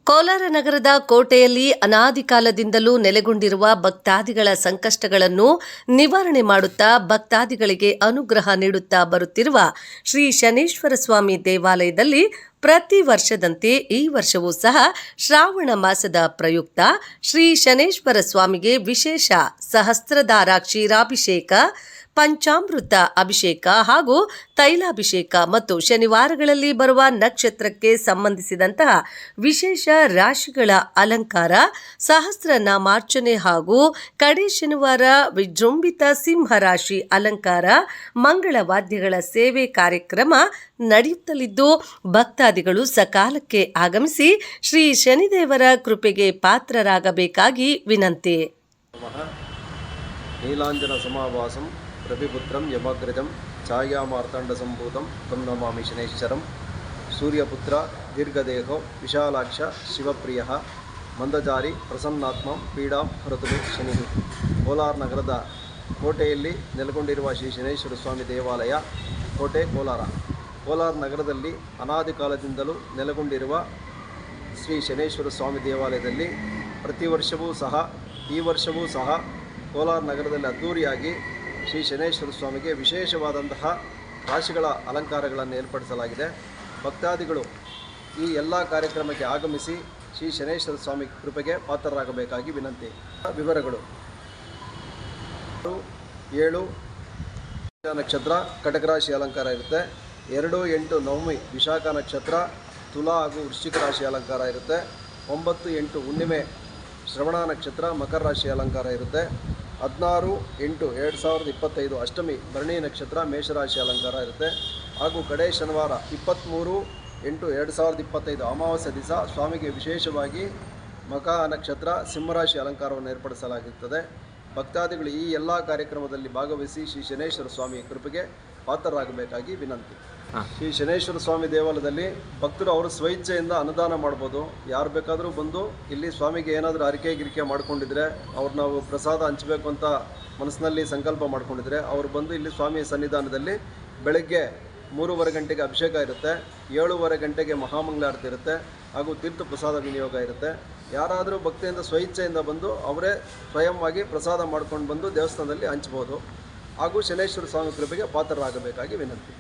ಕೋಲಾರ ನಗರದ ಕೋಟೆಯಲ್ಲಿ ಅನಾದಿ ಕಾಲದಿಂದಲೂ ನೆಲೆಗೊಂಡಿರುವ ಭಕ್ತಾದಿಗಳ ಸಂಕಷ್ಟಗಳನ್ನು ನಿವಾರಣೆ ಮಾಡುತ್ತಾ ಭಕ್ತಾದಿಗಳಿಗೆ ಅನುಗ್ರಹ ನೀಡುತ್ತಾ ಬರುತ್ತಿರುವ ಶ್ರೀ ಶನೇಶ್ವರ ಸ್ವಾಮಿ ದೇವಾಲಯದಲ್ಲಿ ಪ್ರತಿ ವರ್ಷದಂತೆ ಈ ವರ್ಷವೂ ಸಹ ಶ್ರಾವಣ ಮಾಸದ ಪ್ರಯುಕ್ತ ಶ್ರೀ ಶನೇಶ್ವರ ಸ್ವಾಮಿಗೆ ವಿಶೇಷ ಸಹಸ್ರಧಾರ ಕ್ಷೀರಾಭಿಷೇಕ, ಪಂಚಾಮೃತ ಅಭಿಷೇಕ ಹಾಗೂ ತೈಲಾಭಿಷೇಕ ಮತ್ತು ಶನಿವಾರಗಳಲ್ಲಿ ಬರುವ ನಕ್ಷತ್ರಕ್ಕೆ ಸಂಬಂಧಿಸಿದಂತಹ ವಿಶೇಷ ರಾಶಿಗಳ ಅಲಂಕಾರ, ಸಹಸ್ರನಾಮಾರ್ಚನೆ ಹಾಗೂ ಕಡೆ ಶನಿವಾರ ವಿಜೃಂಭಿತ ಸಿಂಹರಾಶಿ ಅಲಂಕಾರ, ಮಂಗಳವಾದ್ಯಗಳ ಸೇವೆ ಕಾರ್ಯಕ್ರಮ ನಡೆಯುತ್ತಲಿದ್ದು ಭಕ್ತಾದಿಗಳು ಸಕಾಲಕ್ಕೆ ಆಗಮಿಸಿ ಶ್ರೀ ಶನಿದೇವರ ಕೃಪೆಗೆ ಪಾತ್ರರಾಗಬೇಕಾಗಿ ವಿನಂತಿ. ನೀಲಾಂಜನ ಸಮಾವಾಸಂ ರವಿಪುತ್ರಂ ಯಮಗ್ರಜಂ ಛಾಯಾಮಾರ್ತಾಂಡ ಸಂಭೂತಂ ತಂ ನಮಾಮಿ ಶನೈಶ್ಚರಂ. ಸೂರ್ಯಪುತ್ರ ದೀರ್ಘದೇಹೋ ವಿಶಾಲಾಕ್ಷ ಶಿವಪ್ರಿಯ ಮಂದಜಾರಿ ಪ್ರಸನ್ನಾತ್ಮಂ ಪೀಡಾಂ ಹರತುಮಿ ಶನಿ. ಕೋಲಾರ ನಗರದ ಕೋಟೆಯಲ್ಲಿ ನೆಲೆಗೊಂಡಿರುವ ಶ್ರೀ ಶನೇಶ್ವರ ಸ್ವಾಮಿ ದೇವಾಲಯ, ಕೋಟೆ ಕೋಲಾರ. ಕೋಲಾರ ನಗರದಲ್ಲಿ ಅನಾದಿ ಕಾಲದಿಂದಲೂ ನೆಲೆಗೊಂಡಿರುವ ಶ್ರೀ ಶನೇಶ್ವರ ಸ್ವಾಮಿ ದೇವಾಲಯದಲ್ಲಿ ಪ್ರತಿ ವರ್ಷವೂ ಸಹ ಈ ವರ್ಷವೂ ಸಹ ಕೋಲಾರ ನಗರದಲ್ಲಿ ಅದ್ದೂರಿಯಾಗಿ ಶ್ರೀ ಶನೇಶ್ವರ ಸ್ವಾಮಿಗೆ ವಿಶೇಷವಾದಂತಹ ರಾಶಿಗಳ ಅಲಂಕಾರಗಳನ್ನು ಏರ್ಪಡಿಸಲಾಗಿದೆ. ಭಕ್ತಾದಿಗಳು ಈ ಎಲ್ಲ ಕಾರ್ಯಕ್ರಮಕ್ಕೆ ಆಗಮಿಸಿ ಶ್ರೀ ಶನೇಶ್ವರ ಸ್ವಾಮಿ ಕೃಪೆಗೆ ಪಾತ್ರರಾಗಬೇಕಾಗಿ ವಿನಂತಿ. ವಿವರಗಳು: 7 ನಕ್ಷತ್ರ ಕಟಕ ರಾಶಿ ಅಲಂಕಾರ ಇರುತ್ತೆ. 2-8 ನವಮಿ ವಿಶಾಖ ನಕ್ಷತ್ರ ತುಲಾ ಹಾಗೂ ವೃಶ್ಚಿಕ ರಾಶಿ ಅಲಂಕಾರ ಇರುತ್ತೆ. 9-8 ಹುಣ್ಣಿಮೆ ಶ್ರವಣ ನಕ್ಷತ್ರ ಮಕರ ರಾಶಿ ಅಲಂಕಾರ ಇರುತ್ತೆ. 16-8-2025 ಅಷ್ಟಮಿ ಭರಣಿ ನಕ್ಷತ್ರ ಮೇಷರಾಶಿ ಅಲಂಕಾರ ಇರುತ್ತೆ. ಹಾಗೂ ಕಡೆ ಶನಿವಾರ 23-8-2025 ಅಮಾವಾಸ್ಯ ದಿವಸ ಸ್ವಾಮಿಗೆ ವಿಶೇಷವಾಗಿ ಮಕ ನಕ್ಷತ್ರ ಸಿಂಹರಾಶಿ ಅಲಂಕಾರವನ್ನು ಏರ್ಪಡಿಸಲಾಗುತ್ತದೆ. ಭಕ್ತಾದಿಗಳು ಈ ಎಲ್ಲ ಕಾರ್ಯಕ್ರಮದಲ್ಲಿ ಭಾಗವಹಿಸಿ ಶ್ರೀ ಶನೇಶ್ವರ ಸ್ವಾಮಿ ಕೃಪೆಗೆ ಪಾತ್ರರಾಗಬೇಕಾಗಿ ವಿನಂತಿ. ಶ್ರೀ ಶನೇಶ್ವರ ಸ್ವಾಮಿ ದೇವಾಲಯದಲ್ಲಿ ಭಕ್ತರು ಅವರು ಸ್ವಇಚ್ಛೆಯಿಂದ ಅನುದಾನ ಮಾಡ್ಬೋದು. ಯಾರು ಬೇಕಾದರೂ ಬಂದು ಇಲ್ಲಿ ಸ್ವಾಮಿಗೆ ಏನಾದರೂ ಗಿರಿಕೆ ಮಾಡ್ಕೊಂಡಿದ್ರೆ, ಅವ್ರು ನಾವು ಪ್ರಸಾದ ಹಂಚಬೇಕು ಅಂತ ಮನಸ್ಸಿನಲ್ಲಿ ಸಂಕಲ್ಪ ಮಾಡ್ಕೊಂಡಿದ್ರೆ ಅವರು ಬಂದು ಇಲ್ಲಿ ಸ್ವಾಮಿ ಸನ್ನಿಧಾನದಲ್ಲಿ ಬೆಳಗ್ಗೆ 3:15 ಗಂಟೆಗೆ ಅಭಿಷೇಕ ಇರುತ್ತೆ, 7:15 ಗಂಟೆಗೆ ಮಹಾಮಂಗಳಾರತಿ ಇರುತ್ತೆ ಹಾಗೂ ತೀರ್ಥ ಪ್ರಸಾದ ವಿನಿಯೋಗ ಇರುತ್ತೆ. ಯಾರಾದರೂ ಭಕ್ತಿಯಿಂದ ಸ್ವಇಚ್ಛೆಯಿಂದ ಬಂದು ಅವರೇ ಸ್ವಯಂವಾಗಿ ಪ್ರಸಾದ ಮಾಡ್ಕೊಂಡು ಬಂದು ದೇವಸ್ಥಾನದಲ್ಲಿ ಹಂಚ್ಬೋದು ಹಾಗೂ ಶನೇಶ್ವರ ಸ್ವಾಮಿ ಕೃಪೆಗೆ ಪಾತ್ರರಾಗಬೇಕಾಗಿ ವಿನಂತಿ.